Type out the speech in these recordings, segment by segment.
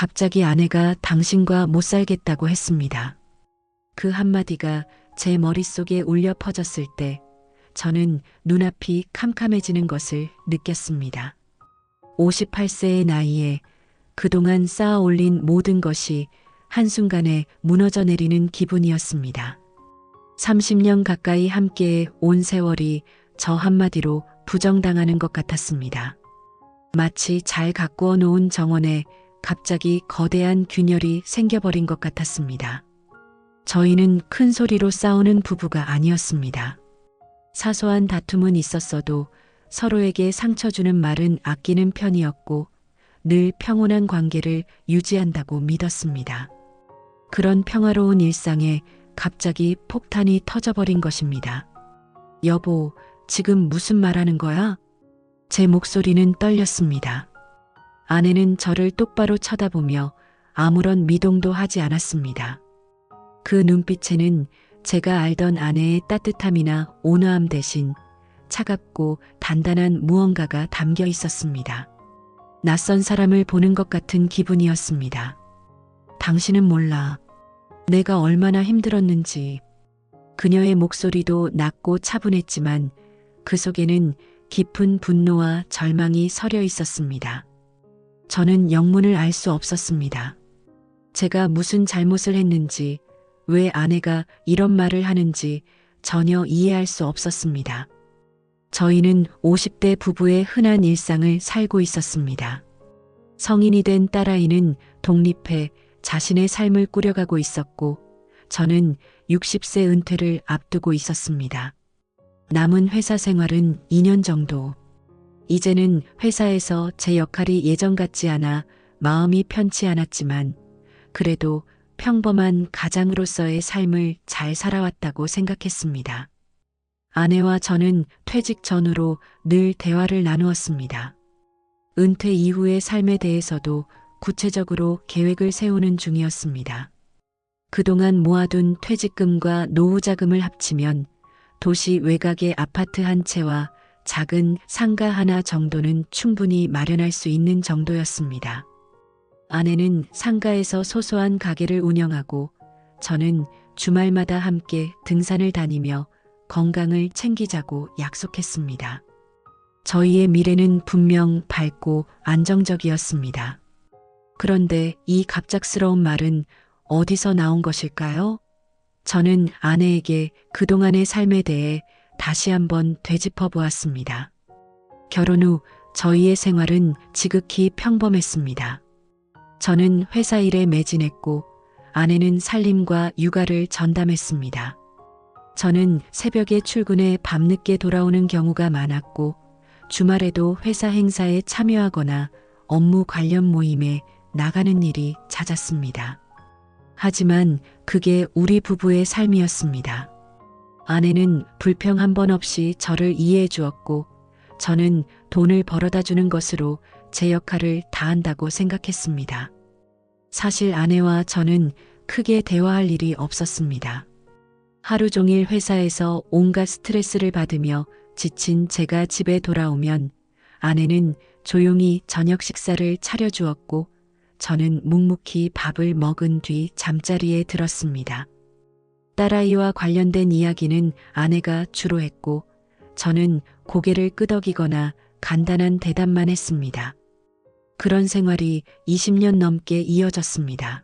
갑자기 아내가 당신과 못 살겠다고 했습니다. 그 한마디가 제 머릿속에 울려 퍼졌을 때 저는 눈앞이 캄캄해지는 것을 느꼈습니다. 58세의 나이에 그동안 쌓아 올린 모든 것이 한순간에 무너져 내리는 기분이었습니다. 30년 가까이 함께 온 세월이 저 한마디로 부정당하는 것 같았습니다. 마치 잘 가꾸어 놓은 정원에 갑자기 거대한 균열이 생겨버린 것 같았습니다. 저희는 큰 소리로 싸우는 부부가 아니었습니다. 사소한 다툼은 있었어도 서로에게 상처 주는 말은 아끼는 편이었고 늘 평온한 관계를 유지한다고 믿었습니다. 그런 평화로운 일상에 갑자기 폭탄이 터져버린 것입니다. 여보, 지금 무슨 말하는 거야? 제 목소리는 떨렸습니다. 아내는 저를 똑바로 쳐다보며 아무런 미동도 하지 않았습니다. 그 눈빛에는 제가 알던 아내의 따뜻함이나 온화함 대신 차갑고 단단한 무언가가 담겨 있었습니다. 낯선 사람을 보는 것 같은 기분이었습니다. 당신은 몰라. 내가 얼마나 힘들었는지. 그녀의 목소리도 낮고 차분했지만 그 속에는 깊은 분노와 절망이 서려 있었습니다. 저는 영문을 알 수 없었습니다. 제가 무슨 잘못을 했는지, 왜 아내가 이런 말을 하는지 전혀 이해할 수 없었습니다. 저희는 50대 부부의 흔한 일상을 살고 있었습니다. 성인이 된 딸아이는 독립해 자신의 삶을 꾸려가고 있었고 저는 60세 은퇴를 앞두고 있었습니다. 남은 회사 생활은 2년 정도. 이제는 회사에서 제 역할이 예전 같지 않아 마음이 편치 않았지만 그래도 평범한 가장으로서의 삶을 잘 살아왔다고 생각했습니다. 아내와 저는 퇴직 전후로 늘 대화를 나누었습니다. 은퇴 이후의 삶에 대해서도 구체적으로 계획을 세우는 중이었습니다. 그동안 모아둔 퇴직금과 노후자금을 합치면 도시 외곽의 아파트 한 채와 작은 상가 하나 정도는 충분히 마련할 수 있는 정도였습니다. 아내는 상가에서 소소한 가게를 운영하고 저는 주말마다 함께 등산을 다니며 건강을 챙기자고 약속했습니다. 저희의 미래는 분명 밝고 안정적이었습니다. 그런데 이 갑작스러운 말은 어디서 나온 것일까요? 저는 아내에게 그동안의 삶에 대해 다시 한번 되짚어 보았습니다. 결혼 후 저희의 생활은 지극히 평범했습니다. 저는 회사 일에 매진했고 아내는 살림과 육아를 전담했습니다. 저는 새벽에 출근해 밤늦게 돌아오는 경우가 많았고 주말에도 회사 행사에 참여하거나 업무 관련 모임에 나가는 일이 잦았습니다. 하지만 그게 우리 부부의 삶이었습니다. 아내는 불평 한 번 없이 저를 이해해 주었고 저는 돈을 벌어다 주는 것으로 제 역할을 다한다고 생각했습니다. 사실 아내와 저는 크게 대화할 일이 없었습니다. 하루 종일 회사에서 온갖 스트레스를 받으며 지친 제가 집에 돌아오면 아내는 조용히 저녁 식사를 차려주었고 저는 묵묵히 밥을 먹은 뒤 잠자리에 들었습니다. 딸아이와 관련된 이야기는 아내가 주로 했고 저는 고개를 끄덕이거나 간단한 대답만 했습니다. 그런 생활이 20년 넘게 이어졌습니다.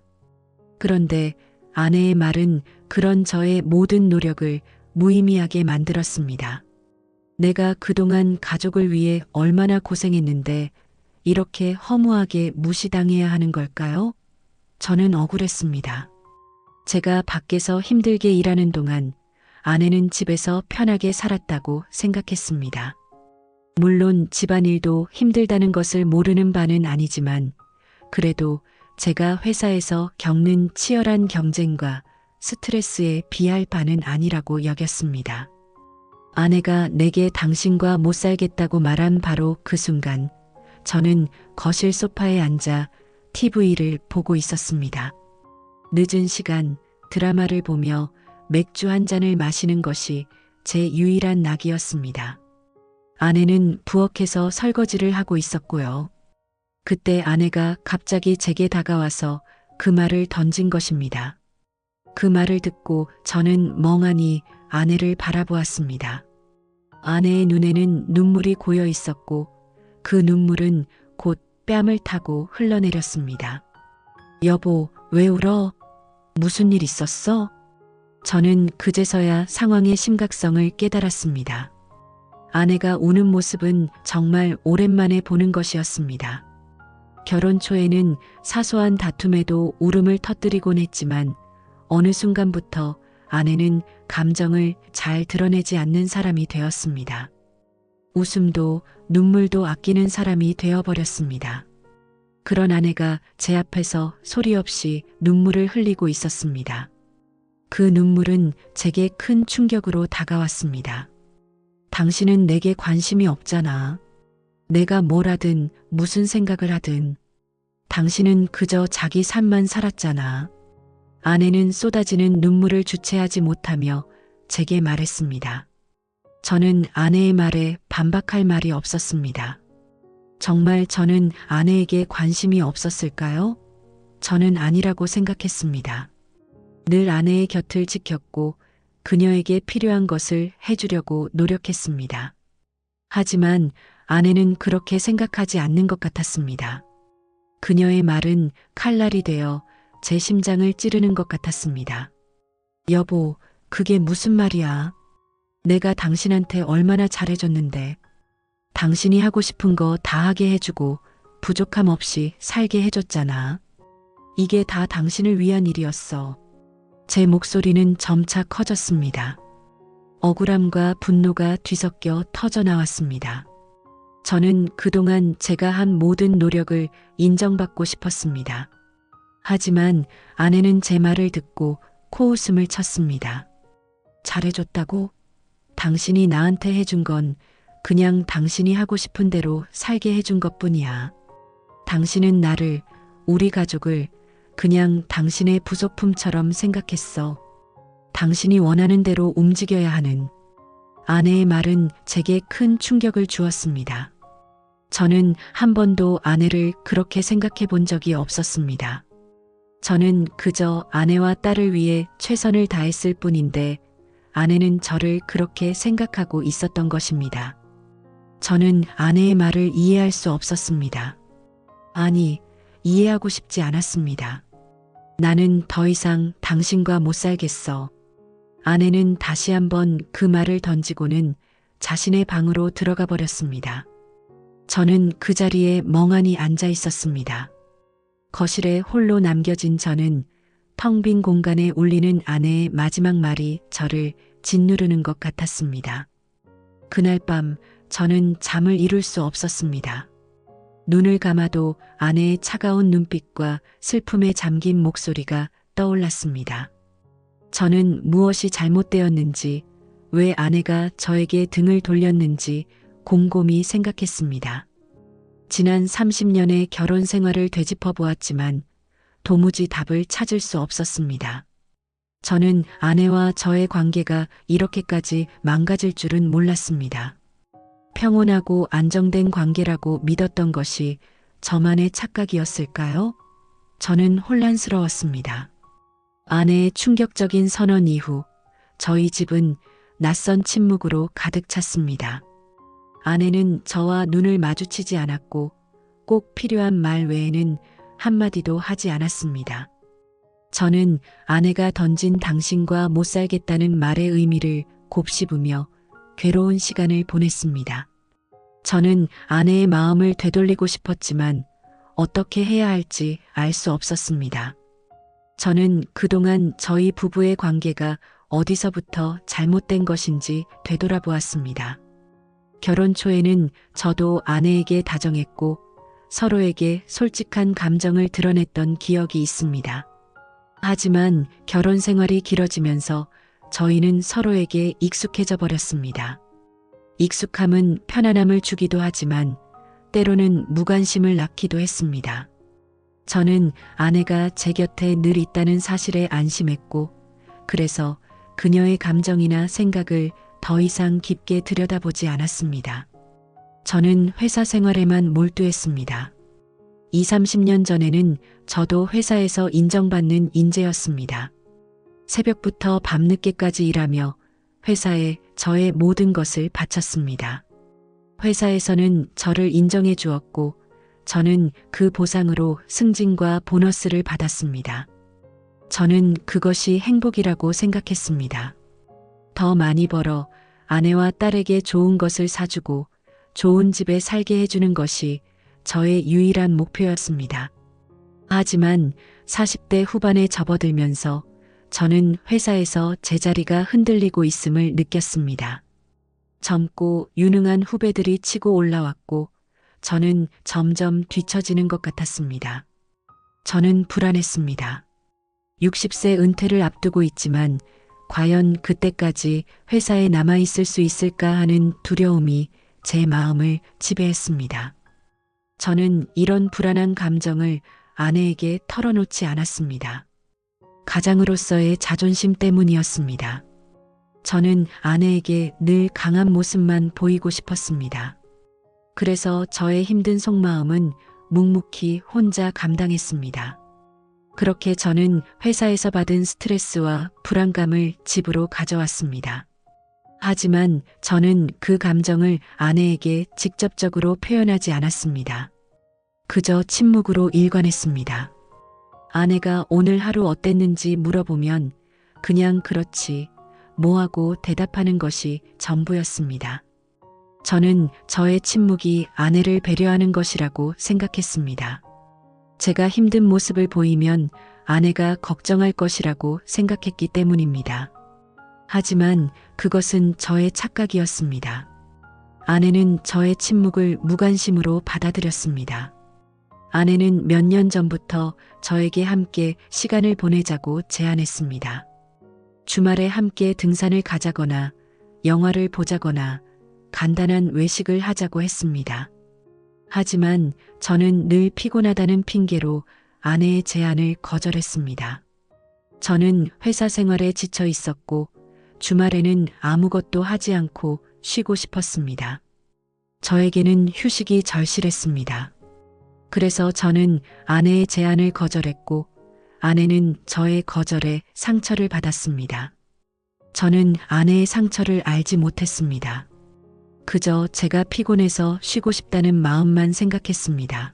그런데 아내의 말은 그런 저의 모든 노력을 무의미하게 만들었습니다. 내가 그동안 가족을 위해 얼마나 고생했는데 이렇게 허무하게 무시당해야 하는 걸까요? 저는 억울했습니다. 제가 밖에서 힘들게 일하는 동안 아내는 집에서 편하게 살았다고 생각했습니다. 물론 집안일도 힘들다는 것을 모르는 바는 아니지만 그래도 제가 회사에서 겪는 치열한 경쟁과 스트레스에 비할 바는 아니라고 여겼습니다. 아내가 내게 당신과 못 살겠다고 말한 바로 그 순간 저는 거실 소파에 앉아 TV를 보고 있었습니다. 늦은 시간 드라마를 보며 맥주 한 잔을 마시는 것이 제 유일한 낙이었습니다. 아내는 부엌에서 설거지를 하고 있었고요. 그때 아내가 갑자기 제게 다가와서 그 말을 던진 것입니다. 그 말을 듣고 저는 멍하니 아내를 바라보았습니다. 아내의 눈에는 눈물이 고여 있었고 그 눈물은 곧 뺨을 타고 흘러내렸습니다. 여보, 왜 울어? 무슨 일 있었어? 저는 그제서야 상황의 심각성을 깨달았습니다. 아내가 우는 모습은 정말 오랜만에 보는 것이었습니다. 결혼 초에는 사소한 다툼에도 울음을 터뜨리곤 했지만 어느 순간부터 아내는 감정을 잘 드러내지 않는 사람이 되었습니다. 웃음도 눈물도 아끼는 사람이 되어버렸습니다. 그런 아내가 제 앞에서 소리 없이 눈물을 흘리고 있었습니다. 그 눈물은 제게 큰 충격으로 다가왔습니다. 당신은 내게 관심이 없잖아. 내가 뭘 하든 무슨 생각을 하든 당신은 그저 자기 삶만 살았잖아. 아내는 쏟아지는 눈물을 주체하지 못하며 제게 말했습니다. 저는 아내의 말에 반박할 말이 없었습니다. 정말 저는 아내에게 관심이 없었을까요? 저는 아니라고 생각했습니다. 늘 아내의 곁을 지켰고 그녀에게 필요한 것을 해주려고 노력했습니다. 하지만 아내는 그렇게 생각하지 않는 것 같았습니다. 그녀의 말은 칼날이 되어 제 심장을 찌르는 것 같았습니다. 여보, 그게 무슨 말이야? 내가 당신한테 얼마나 잘해줬는데. 당신이 하고 싶은 거 다 하게 해주고 부족함 없이 살게 해줬잖아. 이게 다 당신을 위한 일이었어. 제 목소리는 점차 커졌습니다. 억울함과 분노가 뒤섞여 터져나왔습니다. 저는 그동안 제가 한 모든 노력을 인정받고 싶었습니다. 하지만 아내는 제 말을 듣고 코웃음을 쳤습니다. 잘해줬다고? 당신이 나한테 해준 건 그냥 당신이 하고 싶은 대로 살게 해준 것뿐이야. 당신은 나를, 우리 가족을 그냥 당신의 부속품처럼 생각했어. 당신이 원하는 대로 움직여야 하는. 아내의 말은 제게 큰 충격을 주었습니다. 저는 한 번도 아내를 그렇게 생각해 본 적이 없었습니다. 저는 그저 아내와 딸을 위해 최선을 다했을 뿐인데 아내는 저를 그렇게 생각하고 있었던 것입니다. 저는 아내의 말을 이해할 수 없었습니다. 아니, 이해하고 싶지 않았습니다. 나는 더 이상 당신과 못 살겠어. 아내는 다시 한번 그 말을 던지고는 자신의 방으로 들어가 버렸습니다. 저는 그 자리에 멍하니 앉아 있었습니다. 거실에 홀로 남겨진 저는 텅 빈 공간에 울리는 아내의 마지막 말이 저를 짓누르는 것 같았습니다. 그날 밤 저는 잠을 이룰 수 없었습니다. 눈을 감아도 아내의 차가운 눈빛과 슬픔에 잠긴 목소리가 떠올랐습니다. 저는 무엇이 잘못되었는지, 왜 아내가 저에게 등을 돌렸는지 곰곰이 생각했습니다. 지난 30년의 결혼 생활을 되짚어 보았지만 도무지 답을 찾을 수 없었습니다. 저는 아내와 저의 관계가 이렇게까지 망가질 줄은 몰랐습니다. 평온하고 안정된 관계라고 믿었던 것이 저만의 착각이었을까요? 저는 혼란스러웠습니다. 아내의 충격적인 선언 이후 저희 집은 낯선 침묵으로 가득 찼습니다. 아내는 저와 눈을 마주치지 않았고 꼭 필요한 말 외에는 한마디도 하지 않았습니다. 저는 아내가 던진 당신과 못 살겠다는 말의 의미를 곱씹으며 괴로운 시간을 보냈습니다. 저는 아내의 마음을 되돌리고 싶었지만 어떻게 해야 할지 알 수 없었습니다. 저는 그동안 저희 부부의 관계가 어디서부터 잘못된 것인지 되돌아보았습니다. 결혼 초에는 저도 아내에게 다정했고 서로에게 솔직한 감정을 드러냈던 기억이 있습니다. 하지만 결혼 생활이 길어지면서 저희는 서로에게 익숙해져 버렸습니다. 익숙함은 편안함을 주기도 하지만 때로는 무관심을 낳기도 했습니다. 저는 아내가 제 곁에 늘 있다는 사실에 안심했고 그래서 그녀의 감정이나 생각을 더 이상 깊게 들여다보지 않았습니다. 저는 회사 생활에만 몰두했습니다. 30년 전에는 저도 회사에서 인정받는 인재였습니다. 새벽부터 밤늦게까지 일하며 회사에 저의 모든 것을 바쳤습니다. 회사에서는 저를 인정해 주었고 저는 그 보상으로 승진과 보너스를 받았습니다. 저는 그것이 행복이라고 생각했습니다. 더 많이 벌어 아내와 딸에게 좋은 것을 사주고 좋은 집에 살게 해주는 것이 저의 유일한 목표였습니다. 하지만 40대 후반에 접어들면서 저는 회사에서 제 자리가 흔들리고 있음을 느꼈습니다. 젊고 유능한 후배들이 치고 올라왔고 저는 점점 뒤처지는 것 같았습니다. 저는 불안했습니다. 60세 은퇴를 앞두고 있지만 과연 그때까지 회사에 남아있을 수 있을까 하는 두려움이 제 마음을 지배했습니다. 저는 이런 불안한 감정을 아내에게 털어놓지 않았습니다. 가장으로서의 자존심 때문이었습니다. 저는 아내에게 늘 강한 모습만 보이고 싶었습니다. 그래서 저의 힘든 속마음은 묵묵히 혼자 감당했습니다. 그렇게 저는 회사에서 받은 스트레스와 불안감을 집으로 가져왔습니다. 하지만 저는 그 감정을 아내에게 직접적으로 표현하지 않았습니다. 그저 침묵으로 일관했습니다. 아내가 오늘 하루 어땠는지 물어보면 그냥 그렇지 뭐하고 대답하는 것이 전부였습니다. 저는 저의 침묵이 아내를 배려하는 것이라고 생각했습니다. 제가 힘든 모습을 보이면 아내가 걱정할 것이라고 생각했기 때문입니다. 하지만 그것은 저의 착각이었습니다. 아내는 저의 침묵을 무관심으로 받아들였습니다. 아내는 몇 년 전부터 저에게 함께 시간을 보내자고 제안했습니다. 주말에 함께 등산을 가자거나 영화를 보자거나 간단한 외식을 하자고 했습니다. 하지만 저는 늘 피곤하다는 핑계로 아내의 제안을 거절했습니다. 저는 회사 생활에 지쳐 있었고 주말에는 아무것도 하지 않고 쉬고 싶었습니다. 저에게는 휴식이 절실했습니다. 그래서 저는 아내의 제안을 거절했고 아내는 저의 거절에 상처를 받았습니다. 저는 아내의 상처를 알지 못했습니다. 그저 제가 피곤해서 쉬고 싶다는 마음만 생각했습니다.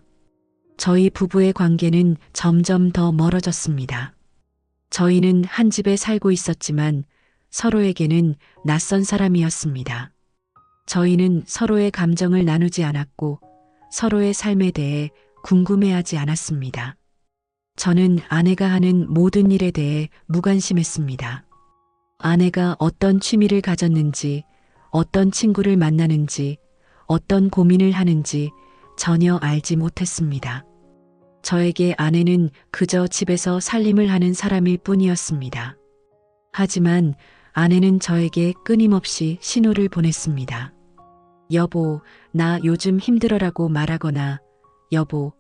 저희 부부의 관계는 점점 더 멀어졌습니다. 저희는 한 집에 살고 있었지만 서로에게는 낯선 사람이었습니다. 저희는 서로의 감정을 나누지 않았고 서로의 삶에 대해 궁금해하지 않았습니다. 저는 아내가 하는 모든 일에 대해 무관심했습니다. 아내가 어떤 취미를 가졌는지, 어떤 친구를 만나는지, 어떤 고민을 하는지 전혀 알지 못했습니다. 저에게 아내는 그저 집에서 살림을 하는 사람일 뿐이었습니다. 하지만 아내는 저에게 끊임없이 신호를 보냈습니다. 여보, 나 요즘 힘들어라고 말하거나 여보,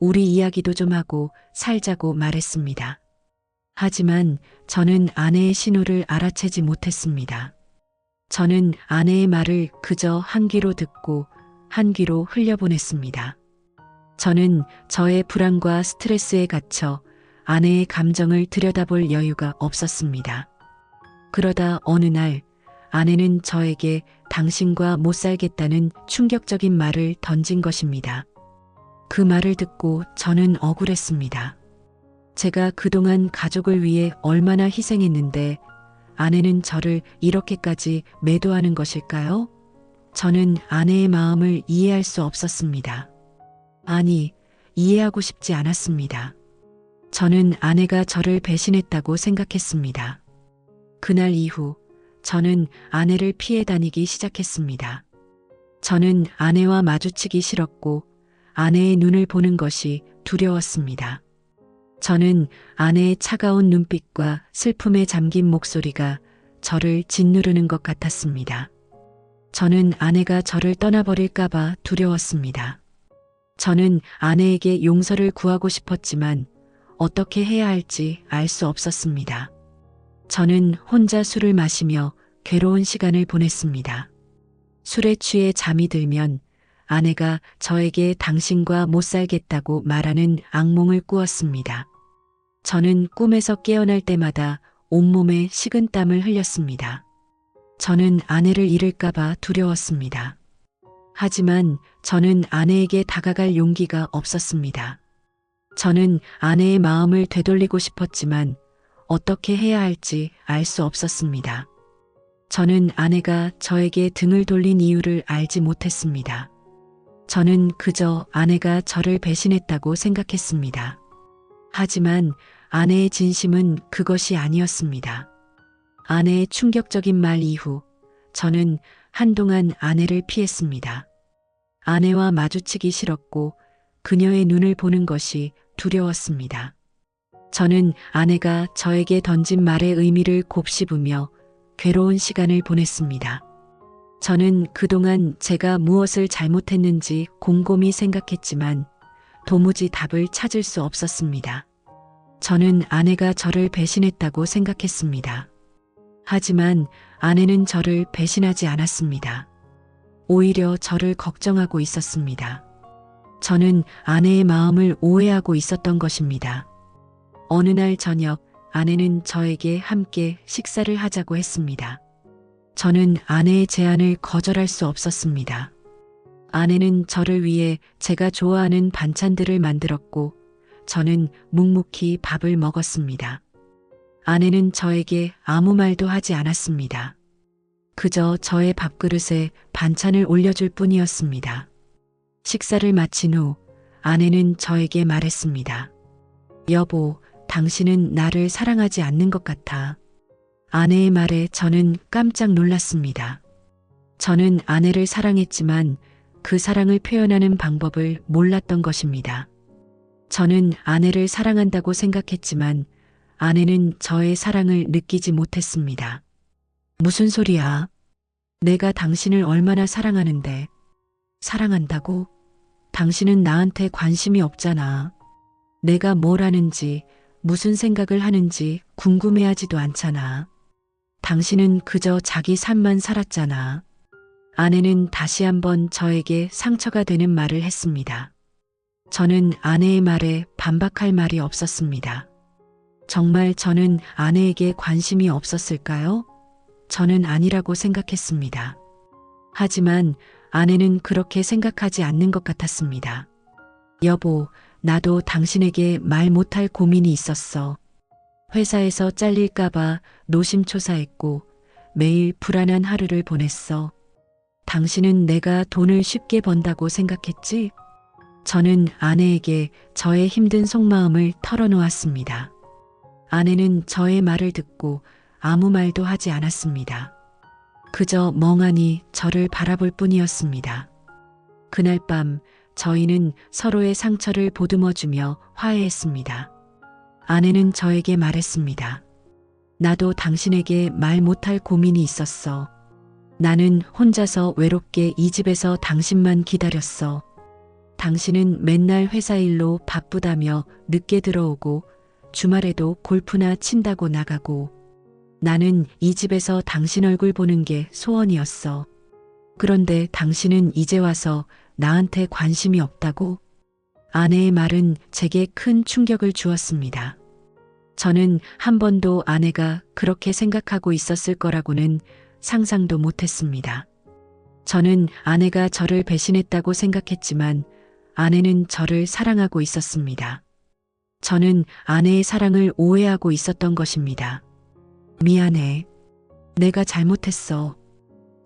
우리 이야기도 좀 하고 살자고 말했습니다. 하지만 저는 아내의 신호를 알아채지 못했습니다. 저는 아내의 말을 그저 한 귀로 듣고 한 귀로 흘려보냈습니다. 저는 저의 불안과 스트레스에 갇혀 아내의 감정을 들여다볼 여유가 없었습니다. 그러다 어느 날 아내는 저에게 당신과 못 살겠다는 충격적인 말을 던진 것입니다. 그 말을 듣고 저는 억울했습니다. 제가 그동안 가족을 위해 얼마나 희생했는데 아내는 저를 이렇게까지 매도하는 것일까요? 저는 아내의 마음을 이해할 수 없었습니다. 아니, 이해하고 싶지 않았습니다. 저는 아내가 저를 배신했다고 생각했습니다. 그날 이후 저는 아내를 피해 다니기 시작했습니다. 저는 아내와 마주치기 싫었고 아내의 눈을 보는 것이 두려웠습니다. 저는 아내의 차가운 눈빛과 슬픔에 잠긴 목소리가 저를 짓누르는 것 같았습니다. 저는 아내가 저를 떠나버릴까봐 두려웠습니다. 저는 아내에게 용서를 구하고 싶었지만 어떻게 해야 할지 알 수 없었습니다. 저는 혼자 술을 마시며 괴로운 시간을 보냈습니다. 술에 취해 잠이 들면 아내가 저에게 당신과 못 살겠다고 말하는 악몽을 꾸었습니다. 저는 꿈에서 깨어날 때마다 온몸에 식은땀을 흘렸습니다. 저는 아내를 잃을까봐 두려웠습니다. 하지만 저는 아내에게 다가갈 용기가 없었습니다. 저는 아내의 마음을 되돌리고 싶었지만 어떻게 해야 할지 알 수 없었습니다. 저는 아내가 저에게 등을 돌린 이유를 알지 못했습니다. 저는 그저 아내가 저를 배신했다고 생각했습니다. 하지만 아내의 진심은 그것이 아니었습니다. 아내의 충격적인 말 이후 저는 한동안 아내를 피했습니다. 아내와 마주치기 싫었고 그녀의 눈을 보는 것이 두려웠습니다. 저는 아내가 저에게 던진 말의 의미를 곱씹으며 괴로운 시간을 보냈습니다. 저는 그동안 제가 무엇을 잘못했는지 곰곰이 생각했지만 도무지 답을 찾을 수 없었습니다. 저는 아내가 저를 배신했다고 생각했습니다. 하지만 아내는 저를 배신하지 않았습니다. 오히려 저를 걱정하고 있었습니다. 저는 아내의 마음을 오해하고 있었던 것입니다. 어느 날 저녁 아내는 저에게 함께 식사를 하자고 했습니다. 저는 아내의 제안을 거절할 수 없었습니다. 아내는 저를 위해 제가 좋아하는 반찬들을 만들었고 저는 묵묵히 밥을 먹었습니다. 아내는 저에게 아무 말도 하지 않았습니다. 그저 저의 밥그릇에 반찬을 올려줄 뿐이었습니다. 식사를 마친 후 아내는 저에게 말했습니다. 여보, 당신은 나를 사랑하지 않는 것 같아. 아내의 말에 저는 깜짝 놀랐습니다. 저는 아내를 사랑했지만 그 사랑을 표현하는 방법을 몰랐던 것입니다. 저는 아내를 사랑한다고 생각했지만 아내는 저의 사랑을 느끼지 못했습니다. 무슨 소리야? 내가 당신을 얼마나 사랑하는데. 사랑한다고? 당신은 나한테 관심이 없잖아. 내가 뭘 하는지, 무슨 생각을 하는지 궁금해하지도 않잖아. 당신은 그저 자기 삶만 살았잖아. 아내는 다시 한번 저에게 상처가 되는 말을 했습니다. 저는 아내의 말에 반박할 말이 없었습니다. 정말 저는 아내에게 관심이 없었을까요? 저는 아니라고 생각했습니다. 하지만 아내는 그렇게 생각하지 않는 것 같았습니다. 여보, 나도 당신에게 말 못할 고민이 있었어. 회사에서 잘릴까봐 노심초사했고 매일 불안한 하루를 보냈어. 당신은 내가 돈을 쉽게 번다고 생각했지? 저는 아내에게 저의 힘든 속마음을 털어놓았습니다. 아내는 저의 말을 듣고 아무 말도 하지 않았습니다. 그저 멍하니 저를 바라볼 뿐이었습니다. 그날 밤 저희는 서로의 상처를 보듬어주며 화해했습니다. 아내는 저에게 말했습니다. 나도 당신에게 말 못할 고민이 있었어. 나는 혼자서 외롭게 이 집에서 당신만 기다렸어. 당신은 맨날 회사 일로 바쁘다며 늦게 들어오고 주말에도 골프나 친다고 나가고 나는 이 집에서 당신 얼굴 보는 게 소원이었어. 그런데 당신은 이제 와서 나한테 관심이 없다고? 아내의 말은 제게 큰 충격을 주었습니다. 저는 한 번도 아내가 그렇게 생각하고 있었을 거라고는 상상도 못했습니다. 저는 아내가 저를 배신했다고 생각했지만 아내는 저를 사랑하고 있었습니다. 저는 아내의 사랑을 오해하고 있었던 것입니다. 미안해. 내가 잘못했어.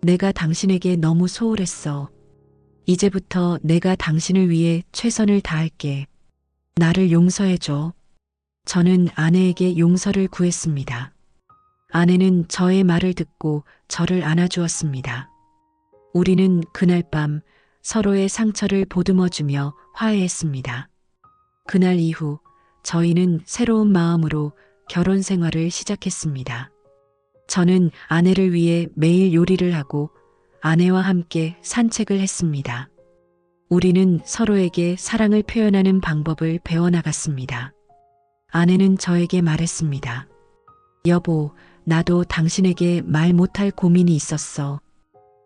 내가 당신에게 너무 소홀했어. 이제부터 내가 당신을 위해 최선을 다할게. 나를 용서해줘. 저는 아내에게 용서를 구했습니다. 아내는 저의 말을 듣고 저를 안아주었습니다. 우리는 그날 밤 서로의 상처를 보듬어주며 화해했습니다. 그날 이후 저희는 새로운 마음으로 결혼 생활을 시작했습니다. 저는 아내를 위해 매일 요리를 하고 아내와 함께 산책을 했습니다. 우리는 서로에게 사랑을 표현하는 방법을 배워나갔습니다. 아내는 저에게 말했습니다. 여보, 나도 당신에게 말 못할 고민이 있었어.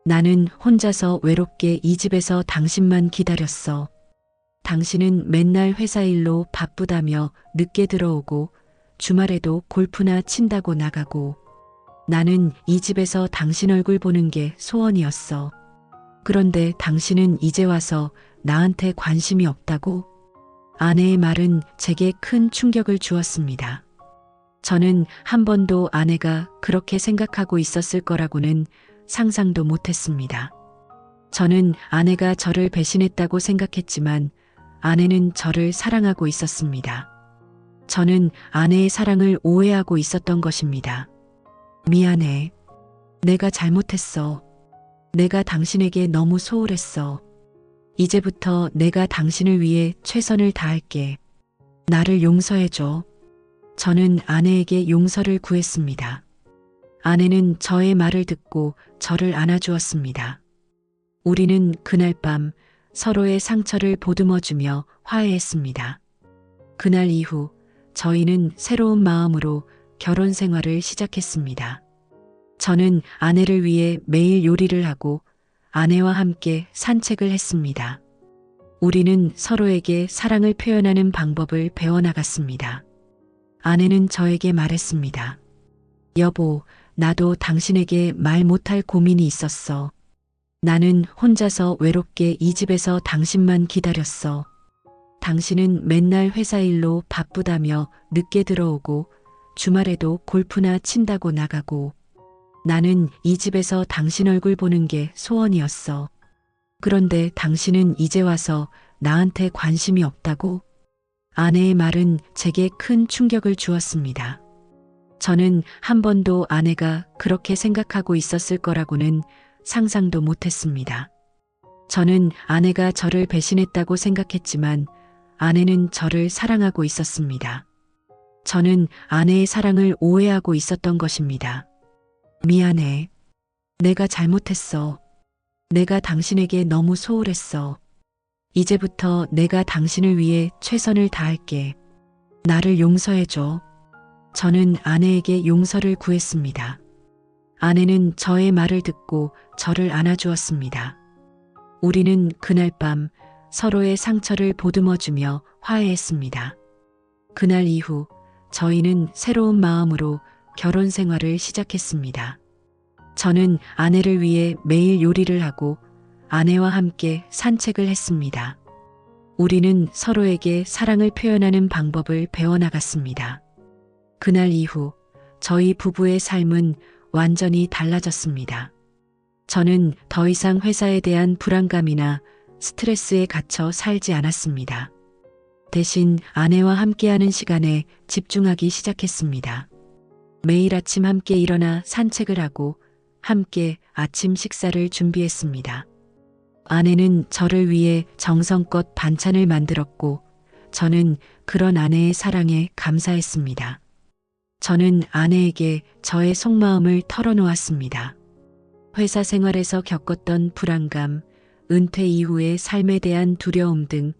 나는 혼자서 외롭게 이 집에서 당신만 기다렸어. 당신은 맨날 회사 일로 바쁘다며 늦게 들어오고 주말에도 골프나 친다고 나가고 나는 이 집에서 당신 얼굴 보는 게 소원이었어. 그런데 당신은 이제 와서 나한테 관심이 없다고? 아내의 말은 제게 큰 충격을 주었습니다. 저는 한 번도 아내가 그렇게 생각하고 있었을 거라고는 상상도 못했습니다. 저는 아내가 저를 배신했다고 생각했지만 아내는 저를 사랑하고 있었습니다. 저는 아내의 사랑을 오해하고 있었던 것입니다. 미안해. 내가 잘못했어. 내가 당신에게 너무 소홀했어. 이제부터 내가 당신을 위해 최선을 다할게. 나를 용서해줘. 저는 아내에게 용서를 구했습니다. 아내는 저의 말을 듣고 저를 안아주었습니다. 우리는 그날 밤 서로의 상처를 보듬어주며 화해했습니다. 그날 이후 저희는 새로운 마음으로 결혼 생활을 시작했습니다. 저는 아내를 위해 매일 요리를 하고 아내와 함께 산책을 했습니다. 우리는 서로에게 사랑을 표현하는 방법을 배워나갔습니다. 아내는 저에게 말했습니다. 여보, 나도 당신에게 말 못할 고민이 있었어. 나는 혼자서 외롭게 이 집에서 당신만 기다렸어. 당신은 맨날 회사 일로 바쁘다며 늦게 들어오고 주말에도 골프나 친다고 나가고 나는 이 집에서 당신 얼굴 보는 게 소원이었어. 그런데 당신은 이제 와서 나한테 관심이 없다고? 아내의 말은 제게 큰 충격을 주었습니다. 저는 한 번도 아내가 그렇게 생각하고 있었을 거라고는 상상도 못했습니다. 저는 아내가 저를 배신했다고 생각했지만 아내는 저를 사랑하고 있었습니다. 저는 아내의 사랑을 오해하고 있었던 것입니다. 미안해. 내가 잘못했어. 내가 당신에게 너무 소홀했어. 이제부터 내가 당신을 위해 최선을 다할게. 나를 용서해줘. 저는 아내에게 용서를 구했습니다. 아내는 저의 말을 듣고 저를 안아주었습니다. 우리는 그날 밤 서로의 상처를 보듬어주며 화해했습니다. 그날 이후 저희는 새로운 마음으로 결혼 생활을 시작했습니다. 저는 아내를 위해 매일 요리를 하고 아내와 함께 산책을 했습니다. 우리는 서로에게 사랑을 표현하는 방법을 배워나갔습니다. 그날 이후 저희 부부의 삶은 완전히 달라졌습니다. 저는 더 이상 회사에 대한 불안감이나 스트레스에 갇혀 살지 않았습니다. 대신 아내와 함께하는 시간에 집중하기 시작했습니다. 매일 아침 함께 일어나 산책을 하고 함께 아침 식사를 준비했습니다. 아내는 저를 위해 정성껏 반찬을 만들었고 저는 그런 아내의 사랑에 감사했습니다. 저는 아내에게 저의 속마음을 털어놓았습니다. 회사 생활에서 겪었던 불안감, 은퇴 이후의 삶에 대한 두려움 등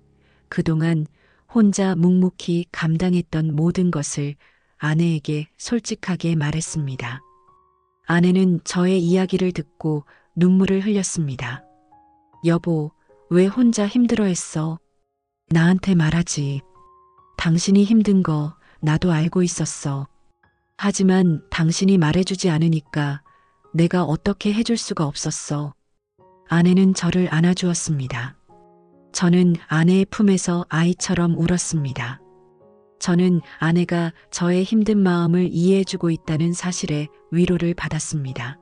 그동안 혼자 묵묵히 감당했던 모든 것을 아내에게 솔직하게 말했습니다. 아내는 저의 이야기를 듣고 눈물을 흘렸습니다. 여보, 왜 혼자 힘들어했어? 나한테 말하지. 당신이 힘든 거 나도 알고 있었어. 하지만 당신이 말해주지 않으니까 내가 어떻게 해줄 수가 없었어. 아내는 저를 안아주었습니다. 저는 아내의 품에서 아이처럼 울었습니다. 저는 아내가 저의 힘든 마음을 이해해주고 있다는 사실에 위로를 받았습니다.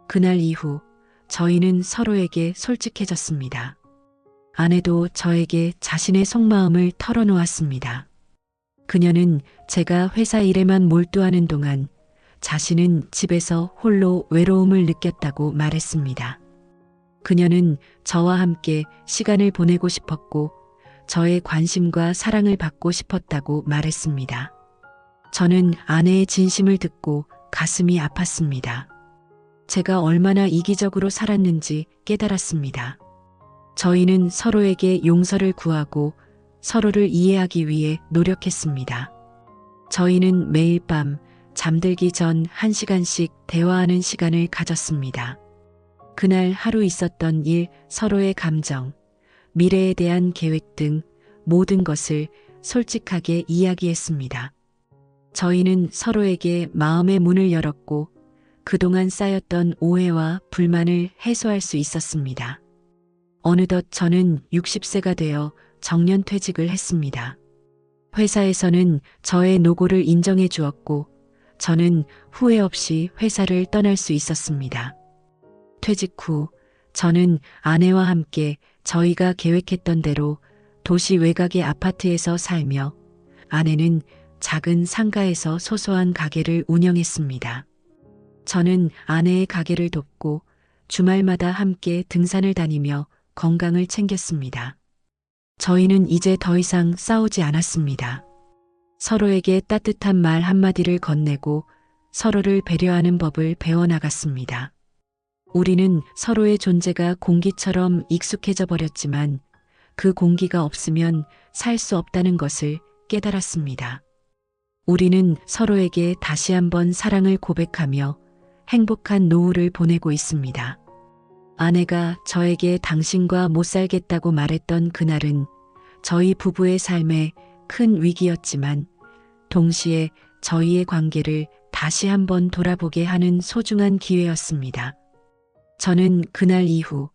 그날 이후 저희는 서로에게 솔직해졌습니다. 아내도 저에게 자신의 속마음을 털어놓았습니다. 그녀는 제가 회사 일에만 몰두하는 동안 자신은 집에서 홀로 외로움을 느꼈다고 말했습니다. 그녀는 저와 함께 시간을 보내고 싶었고 저의 관심과 사랑을 받고 싶었다고 말했습니다. 저는 아내의 진심을 듣고 가슴이 아팠습니다. 제가 얼마나 이기적으로 살았는지 깨달았습니다. 저희는 서로에게 용서를 구하고 서로를 이해하기 위해 노력했습니다. 저희는 매일 밤 잠들기 전 1시간씩 대화하는 시간을 가졌습니다. 그날 하루 있었던 일, 서로의 감정, 미래에 대한 계획 등 모든 것을 솔직하게 이야기했습니다. 저희는 서로에게 마음의 문을 열었고 그동안 쌓였던 오해와 불만을 해소할 수 있었습니다. 어느덧 저는 60세가 되어 정년퇴직을 했습니다. 회사에서는 저의 노고를 인정해 주었고 저는 후회 없이 회사를 떠날 수 있었습니다. 퇴직 후 저는 아내와 함께 저희가 계획했던 대로 도시 외곽의 아파트에서 살며 아내는 작은 상가에서 소소한 가게를 운영했습니다. 저는 아내의 가게를 돕고 주말마다 함께 등산을 다니며 건강을 챙겼습니다. 저희는 이제 더 이상 싸우지 않았습니다. 서로에게 따뜻한 말 한마디를 건네고 서로를 배려하는 법을 배워나갔습니다. 우리는 서로의 존재가 공기처럼 익숙해져 버렸지만 그 공기가 없으면 살 수 없다는 것을 깨달았습니다. 우리는 서로에게 다시 한번 사랑을 고백하며 행복한 노후를 보내고 있습니다. 아내가 저에게 당신과 못 살겠다고 말했던 그날은 저희 부부의 삶에 큰 위기였지만 동시에 저희의 관계를 다시 한번 돌아보게 하는 소중한 기회였습니다. 저는 그날 이후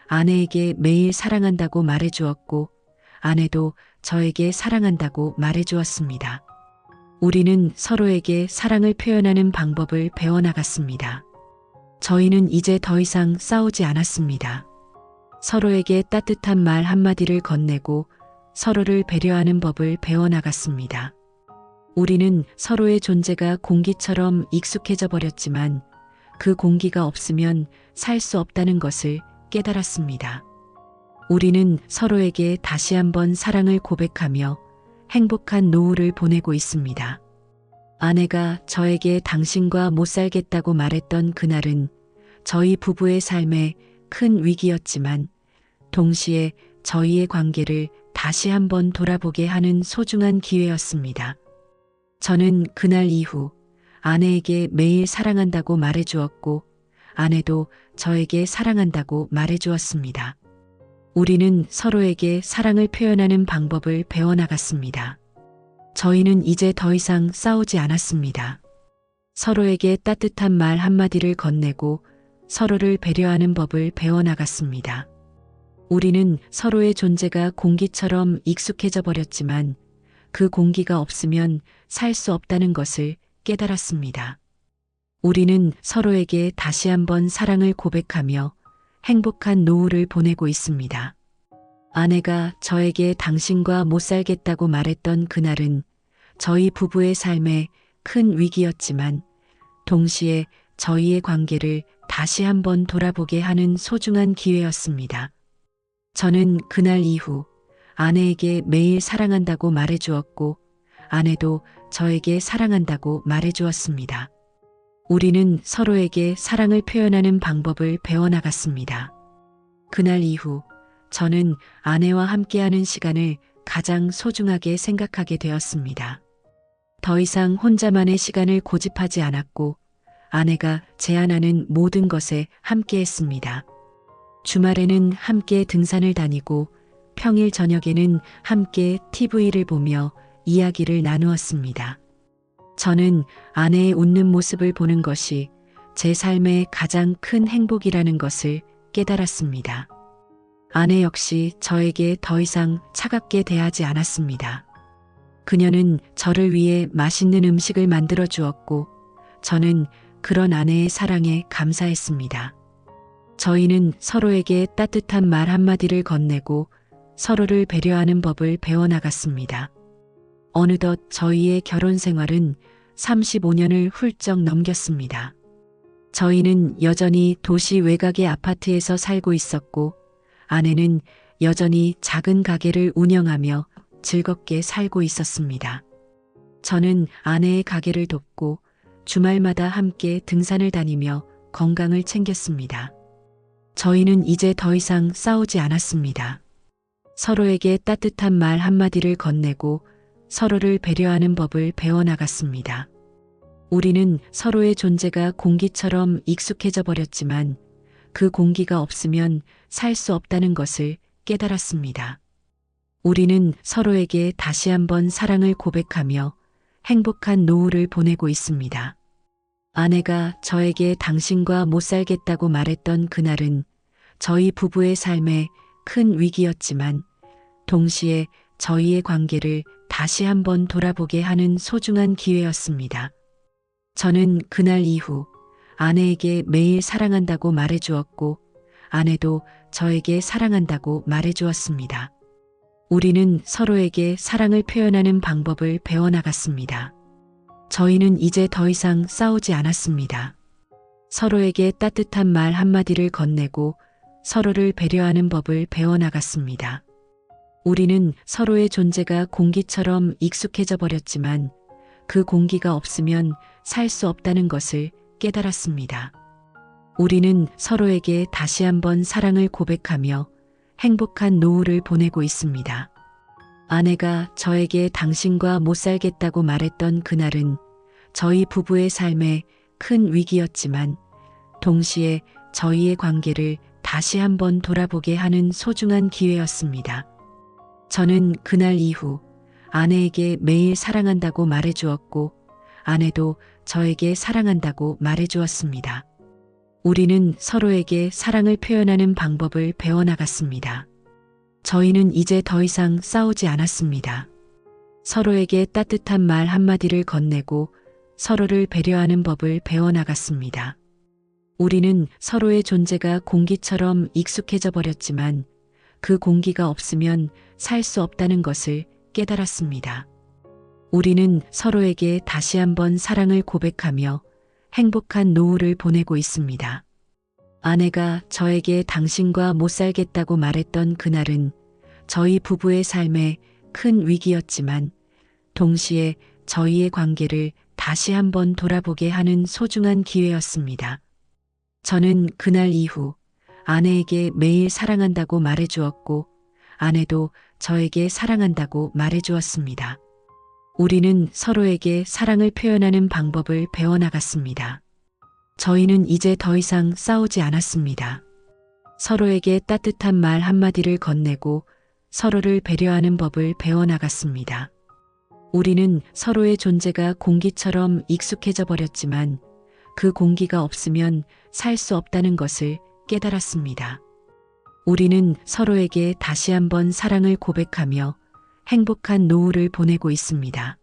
아내에게 매일 사랑한다고 말해주었고 아내도 저에게 사랑한다고 말해주었습니다. 우리는 서로에게 사랑을 표현하는 방법을 배워나갔습니다. 저희는 이제 더 이상 싸우지 않았습니다. 서로에게 따뜻한 말 한마디를 건네고 서로를 배려하는 법을 배워나갔습니다. 우리는 서로의 존재가 공기처럼 익숙해져 버렸지만 그 공기가 없으면 살 수 없다는 것을 깨달았습니다. 우리는 서로에게 다시 한번 사랑을 고백하며 행복한 노후를 보내고 있습니다. 아내가 저에게 당신과 못 살겠다고 말했던 그날은 저희 부부의 삶에 큰 위기였지만 동시에 저희의 관계를 다시 한번 돌아보게 하는 소중한 기회였습니다. 저는 그날 이후 아내에게 매일 사랑한다고 말해주었고 아내도 저에게 사랑한다고 말해주었습니다. 우리는 서로에게 사랑을 표현하는 방법을 배워나갔습니다. 저희는 이제 더 이상 싸우지 않았습니다. 서로에게 따뜻한 말 한마디를 건네고 서로를 배려하는 법을 배워나갔습니다. 우리는 서로의 존재가 공기처럼 익숙해져 버렸지만 그 공기가 없으면 살 수 없다는 것을 깨달았습니다. 우리는 서로에게 다시 한번 사랑을 고백하며 행복한 노후를 보내고 있습니다. 아내가 저에게 당신과 못 살겠다고 말했던 그날은 저희 부부의 삶에 큰 위기였지만 동시에 저희의 관계를 다시 한번 돌아보게 하는 소중한 기회였습니다. 저는 그날 이후 아내에게 매일 사랑한다고 말해주었고 아내도 저에게 사랑한다고 말해주었습니다. 우리는 서로에게 사랑을 표현하는 방법을 배워나갔습니다. 그날 이후 저는 아내와 함께하는 시간을 가장 소중하게 생각하게 되었습니다. 더 이상 혼자만의 시간을 고집하지 않았고 아내가 제안하는 모든 것에 함께했습니다. 주말에는 함께 등산을 다니고 평일 저녁에는 함께 TV를 보며 이야기를 나누었습니다. 저는 아내의 웃는 모습을 보는 것이 제 삶의 가장 큰 행복이라는 것을 깨달았습니다. 아내 역시 저에게 더 이상 차갑게 대하지 않았습니다. 그녀는 저를 위해 맛있는 음식을 만들어 주었고 저는 그런 아내의 사랑에 감사했습니다. 저희는 서로에게 따뜻한 말 한마디를 건네고 서로를 배려하는 법을 배워나갔습니다. 어느덧 저희의 결혼 생활은 35년을 훌쩍 넘겼습니다. 저희는 여전히 도시 외곽의 아파트에서 살고 있었고 아내는 여전히 작은 가게를 운영하며 즐겁게 살고 있었습니다. 저는 아내의 가게를 돕고 주말마다 함께 등산을 다니며 건강을 챙겼습니다. 저희는 이제 더 이상 싸우지 않았습니다. 서로에게 따뜻한 말 한마디를 건네고 서로를 배려하는 법을 배워나갔습니다. 우리는 서로의 존재가 공기처럼 익숙해져 버렸지만 그 공기가 없으면 살 수 없다는 것을 깨달았습니다. 우리는 서로에게 다시 한번 사랑을 고백하며 행복한 노후를 보내고 있습니다. 아내가 저에게 당신과 못 살겠다고 말했던 그날은 저희 부부의 삶에 큰 위기였지만 동시에 저희의 관계를 다시 한번 돌아보게 하는 소중한 기회였습니다. 저는 그날 이후 아내에게 매일 사랑한다고 말해주었고 아내도 저에게 사랑한다고 말해주었습니다. 우리는 서로에게 사랑을 표현하는 방법을 배워나갔습니다. 저희는 이제 더 이상 싸우지 않았습니다. 서로에게 따뜻한 말 한마디를 건네고 서로를 배려하는 법을 배워나갔습니다. 우리는 서로의 존재가 공기처럼 익숙해져 버렸지만 그 공기가 없으면 살 수 없다는 것을 깨달았습니다. 우리는 서로에게 다시 한번 사랑을 고백하며 행복한 노후를 보내고 있습니다. 아내가 저에게 당신과 못 살겠다고 말했던 그날은 저희 부부의 삶에 큰 위기였지만 동시에 저희의 관계를 다시 한번 돌아보게 하는 소중한 기회였습니다. 저는 그날 이후 아내에게 매일 사랑한다고 말해주었고 아내도 저에게 사랑한다고 말해주었습니다. 우리는 서로에게 사랑을 표현하는 방법을 배워나갔습니다. 저희는 이제 더 이상 싸우지 않았습니다. 서로에게 따뜻한 말 한마디를 건네고 서로를 배려하는 법을 배워나갔습니다. 우리는 서로의 존재가 공기처럼 익숙해져 버렸지만 그 공기가 없으면 살 수 없다는 것을 깨달았습니다. 우리는 서로에게 다시 한번 사랑을 고백하며 행복한 노후를 보내고 있습니다. 아내가 저에게 당신과 못 살겠다고 말했던 그날은 저희 부부의 삶에 큰 위기였지만 동시에 저희의 관계를 다시 한번 돌아보게 하는 소중한 기회였습니다. 저는 그날 이후 아내에게 매일 사랑한다고 말해주었고 아내도 저에게 사랑한다고 말해주었습니다. 우리는 서로에게 사랑을 표현하는 방법을 배워나갔습니다. 저희는 이제 더 이상 싸우지 않았습니다. 서로에게 따뜻한 말 한마디를 건네고 서로를 배려하는 법을 배워나갔습니다. 우리는 서로의 존재가 공기처럼 익숙해져 버렸지만 그 공기가 없으면 살 수 없다는 것을 깨달았습니다. 우리는 서로에게 다시 한번 사랑을 고백하며 행복한 노후를 보내고 있습니다.